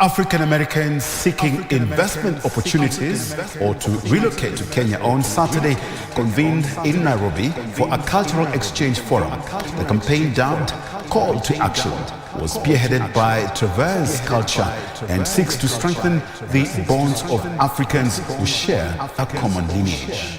African Americans seeking investment opportunities or to relocate to Kenya on Saturday convened in Nairobi for a cultural exchange forum. The campaign, dubbed Call to Action, was spearheaded by Traverse Culture and seeks to strengthen the bonds of Africans who share a common lineage.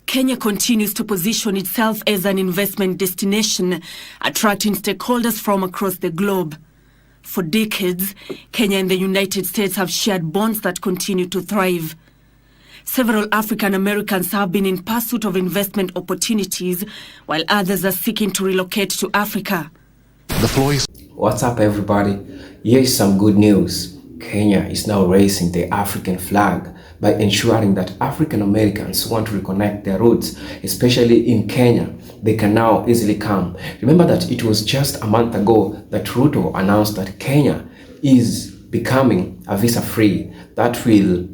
Kenya continues to position itself as an investment destination, attracting stakeholders from across the globe. For decades, Kenya and the United States have shared bonds that continue to thrive. Several African Americans have been in pursuit of investment opportunities, while others are seeking to relocate to Africa. The floor is... What's up, everybody? Here is some good news. Kenya is now raising the African flag by ensuring that African Americans who want to reconnect their roots, especially in Kenya, they can now easily come. Remember that it was just a month ago that Ruto announced that Kenya is becoming a visa-free. That will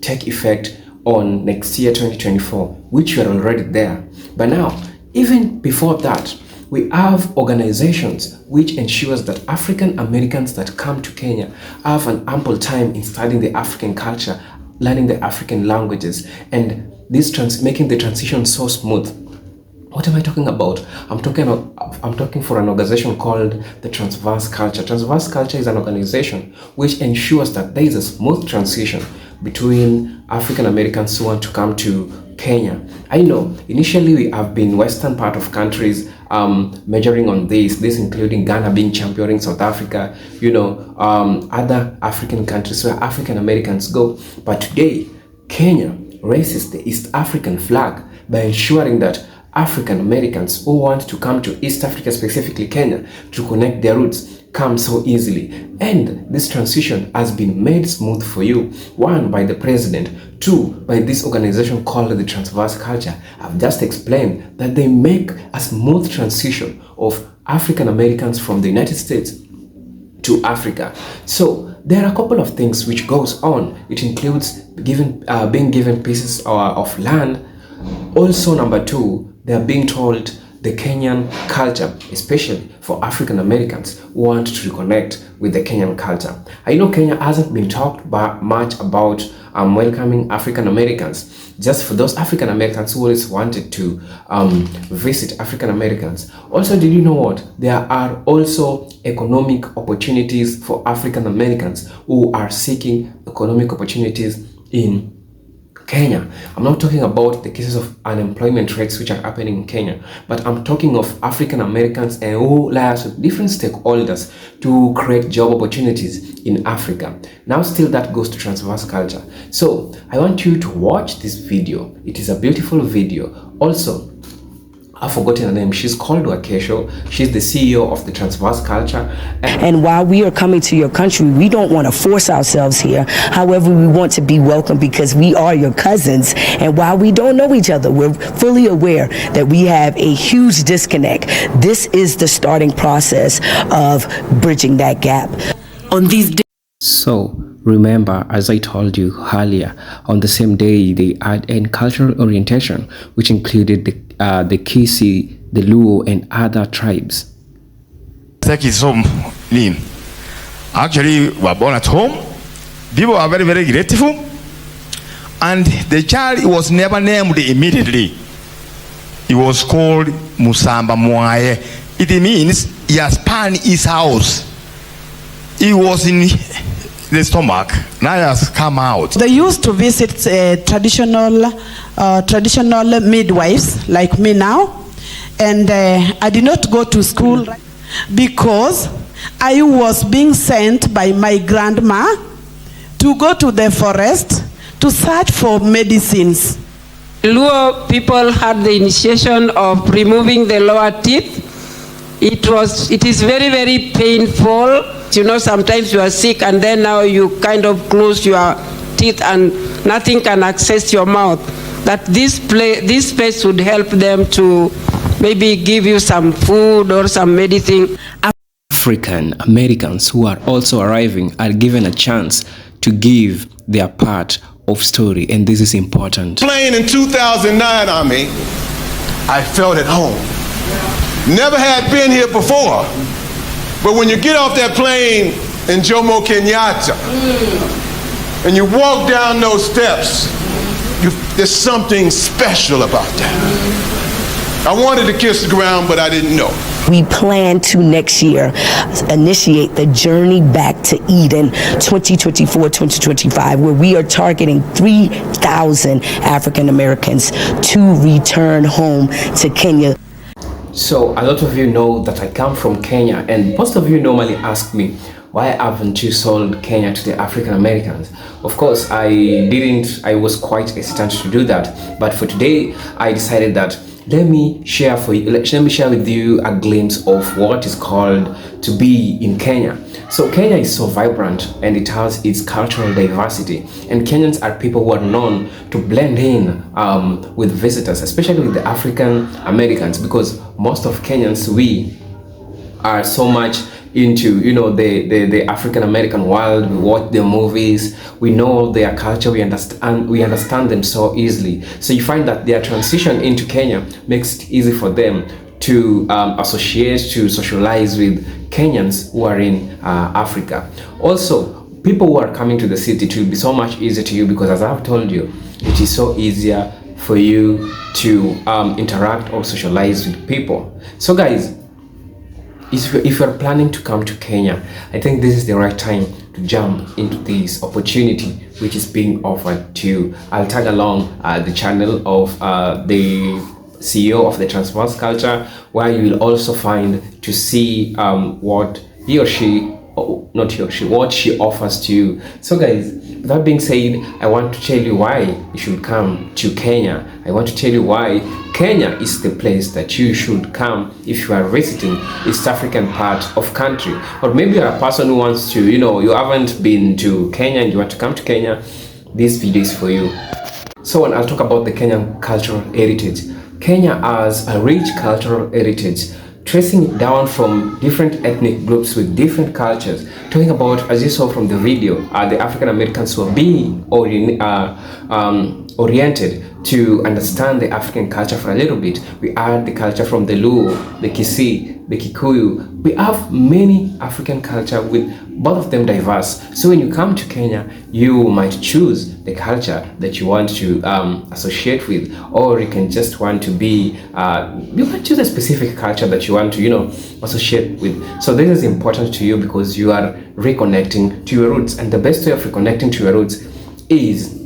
take effect on next year, 2024, which we are already there. But now, even before that, we have organizations which ensures that African Americans that come to Kenya have an ample time in studying the African culture, learning the African languages, and this making the transition so smooth. What am I talking about? I'm talking for an organization called the Transverse Culture. Transverse Culture is an organization which ensures that there is a smooth transition between African Americans who want to come to Kenya. I know initially we have been western part of countries measuring on this including Ghana being championing South Africa, other African countries where African Americans go. But today, Kenya raises the East African flag by ensuring that African Americans who want to come to East Africa, specifically Kenya, to connect their roots, come so easily. And this transition has been made smooth for you. One, by the president. Two, by this organization called the Transverse Culture. I've just explained that they make a smooth transition of African Americans from the United States to Africa. So there are a couple of things which goes on. It includes being given pieces of land. Also, number two, they are being told the Kenyan culture, especially for African Americans who want to reconnect with the Kenyan culture. I know Kenya hasn't been talked much about welcoming African Americans, just for those African Americans who always wanted to visit African Americans. Also, did you know what? There are also economic opportunities for African Americans who are seeking economic opportunities in Kenya. I'm not talking about the cases of unemployment rates which are happening in Kenya, but I'm talking of African Americans and who liaise with different stakeholders to create job opportunities in Africa. Now still that goes to Transverse Culture. So I want you to watch this video. It is a beautiful video. Also, I've forgotten her name. She's called Wakesho. She's the CEO of the Transverse Culture. And while we are coming to your country, we don't want to force ourselves here. However, we want to be welcome because we are your cousins. And while we don't know each other, we're fully aware that we have a huge disconnect. This is the starting process of bridging that gap. On these days. So remember, as I told you earlier, on the same day they had a cultural orientation which included the Kisi, the Luo, and other tribes. Actually, we were born at home. People are very, very grateful. And the child was never named immediately. He was called Musamba Mwaye. It means he has spanned his house. He was in the stomach. Now he has come out. They used to visit traditional midwives like me now, and I did not go to school because I was being sent by my grandma to go to the forest to search for medicines. Luo people had the initiation of removing the lower teeth. It is very, very painful. You know, sometimes you are sick and then now you kind of close your teeth and nothing can access your mouth. That this space would help them to maybe give you some food or some medicine. African Americans who are also arriving are given a chance to give their part of story, and this is important. Plane in 2009, I felt at home. Never had been here before, but when you get off that plane in Jomo Kenyatta and you walk down those steps, there's something special about that. I wanted to kiss the ground, but I didn't know. We plan to next year initiate the Journey Back to Eden 2024-2025, where we are targeting 3,000 African Americans to return home to Kenya. So a lot of you know that I come from Kenya, and most of you normally ask me, why haven't you sold Kenya to the African Americans? Of course, I was quite hesitant to do that, but for today, I decided that let me share with you a glimpse of what is called to be in Kenya. So Kenya is so vibrant and it has its cultural diversity, and Kenyans are people who are known to blend in with visitors, especially with the African Americans, because most of Kenyans, we are so much into, you know, the African American world. We watch their movies, we know their culture, we understand them so easily. So you find that their transition into Kenya makes it easy for them to associate, to socialize with Kenyans who are in Africa. Also, people who are coming to the city, it will be so much easier to you because, as I've told you, it is so easier for you to interact or socialize with people. So guys, if you're planning to come to Kenya, I think this is the right time to jump into this opportunity which is being offered to you. I'll tag along the channel of the CEO of the Transverse Culture, where you will also find to see what he or she, what she offers to you. So guys, with that being said, I want to tell you why you should come to Kenya. I want to tell you why Kenya is the place that you should come if you are visiting East African part of country. Or maybe you're a person who wants to, you haven't been to Kenya and you want to come to Kenya, this video is for you. So when I'll talk about the Kenyan cultural heritage, Kenya has a rich cultural heritage, tracing it down from different ethnic groups with different cultures. Talking about, as you saw from the video, the African Americans who are being oriented to understand the African culture for a little bit. We add the culture from the Luo, the Kisii, the Kikuyu. We have many African culture, with both of them diverse. So when you come to Kenya, you might choose the culture that you want to associate with, or you can just want to be, you can choose a specific culture that you want to, associate with. So this is important to you because you are reconnecting to your roots, and the best way of reconnecting to your roots is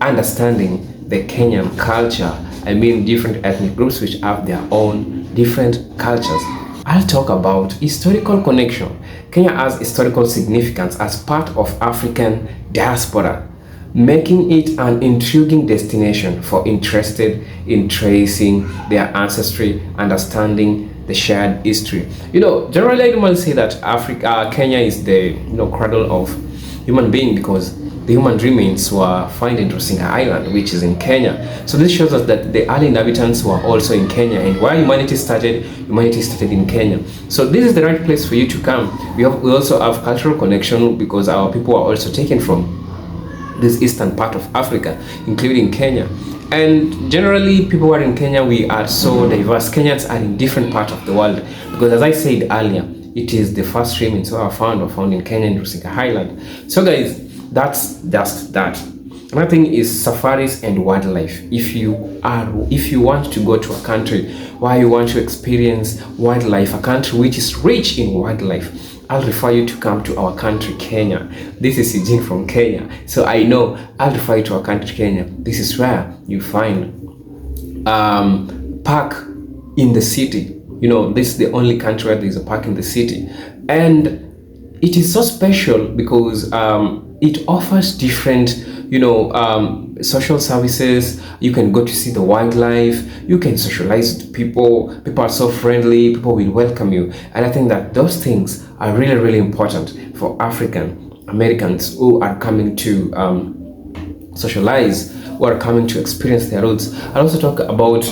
understanding the Kenyan culture. I mean, different ethnic groups which have their own different cultures. I'll talk about historical connection. Kenya has historical significance as part of African diaspora, making it an intriguing destination for interested in tracing their ancestry, understanding the shared history. Generally I normally say that Kenya is the cradle of human being, because the human remains were found in Rusinga Island, which is in Kenya. So this shows us that the early inhabitants were also in Kenya, and where humanity started in Kenya. So this is the right place for you to come. We also have cultural connection because our people are also taken from this eastern part of Africa, including Kenya. And generally, people who are in Kenya, we are so diverse. Kenyans are in different parts of the world because, as I said earlier, it is the first remains who are found in Kenya, in Rusinga Island. So guys, that's just that. Another thing is safaris and wildlife. If you want to go to a country where you want to experience wildlife, a country which is rich in wildlife, I'll refer you to come to our country, Kenya. This is Eugene from Kenya. So I know I'll refer you to our country, Kenya. This is where you find park in the city. This is the only country where there's a park in the city. And it is so special because it offers different, social services. You can go to see the wildlife, you can socialize with people. People are so friendly, people will welcome you. And I think that those things are really, really important for African Americans who are coming to socialize, who are coming to experience their roots. I also talk about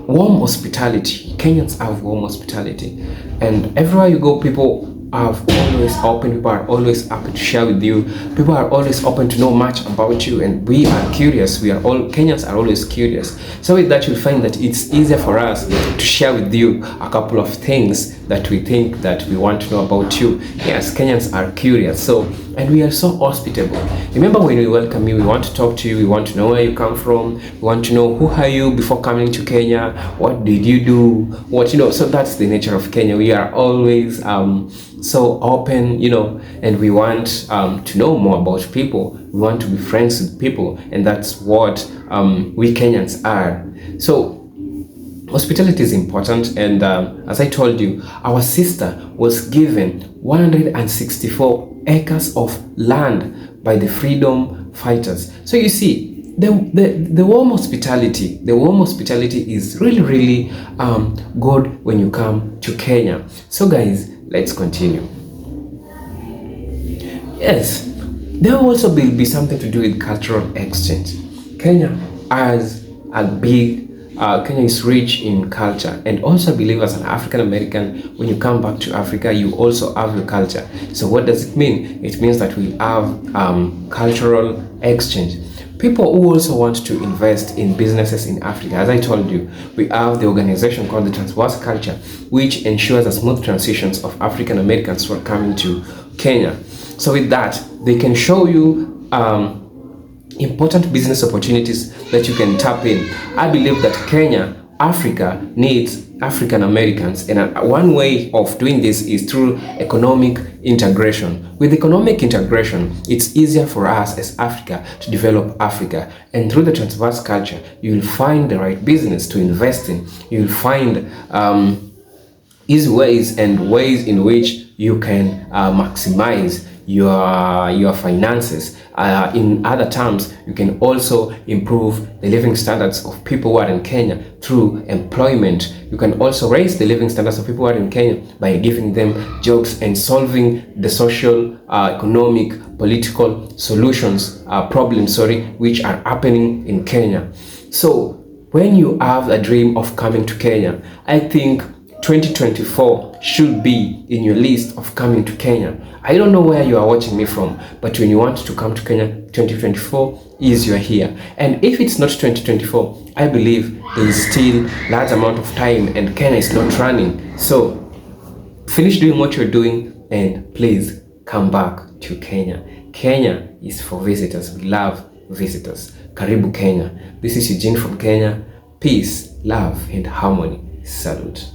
warm hospitality. Kenyans have warm hospitality, and everywhere you go, people are always open, people are always happy to share with you, people are always open to know much about you, and we are curious. Kenyans are always curious. So with that, you'll find that it's easier for us to share with you a couple of things that we think that we want to know about you. Yes, Kenyans are curious, and we are so hospitable. Remember, when we welcome you, we want to talk to you, we want to know where you come from, we want to know who are you before coming to Kenya, what did you do, so that's the nature of Kenya. We are always so open, and we want to know more about people. We want to be friends with people, and that's what we Kenyans are. So hospitality is important, and as I told you, our sister was given 164 acres of land by the freedom fighters. So you see, the warm hospitality is really, really good when you come to Kenya. So guys, let's continue. Yes, there will also be something to do with cultural exchange. Kenya has a big Kenya is rich in culture, and also I believe as an African American, when you come back to Africa, you also have your culture. So what does it mean? It means that we have cultural exchange. People who also want to invest in businesses in Africa, as I told you, we have the organization called the Transverse Culture, which ensures a smooth transitions of African Americans who are coming to Kenya. So with that, they can show you important business opportunities that you can tap in. I believe that Africa needs African Americans, and one way of doing this is through economic integration. With economic integration, it's easier for us as Africa to develop Africa, and through the transverse culture, you will find the right business to invest in. You will find easy ways and ways in which you can maximize your finances. In other terms, you can also improve the living standards of people who are in Kenya through employment. You can also raise the living standards of people who are in Kenya by giving them jobs and solving the social, economic, political problems, which are happening in Kenya. So when you have a dream of coming to Kenya, I think 2024 should be in your list of coming to Kenya. I don't know where you are watching me from, but when you want to come to Kenya, 2024 is your year. And if it's not 2024, I believe there is still large amount of time and Kenya is not running. So finish doing what you're doing and please come back to Kenya. Kenya is for visitors. We love visitors. Karibu Kenya. This is Eugene from Kenya. Peace, love, and harmony. Salute.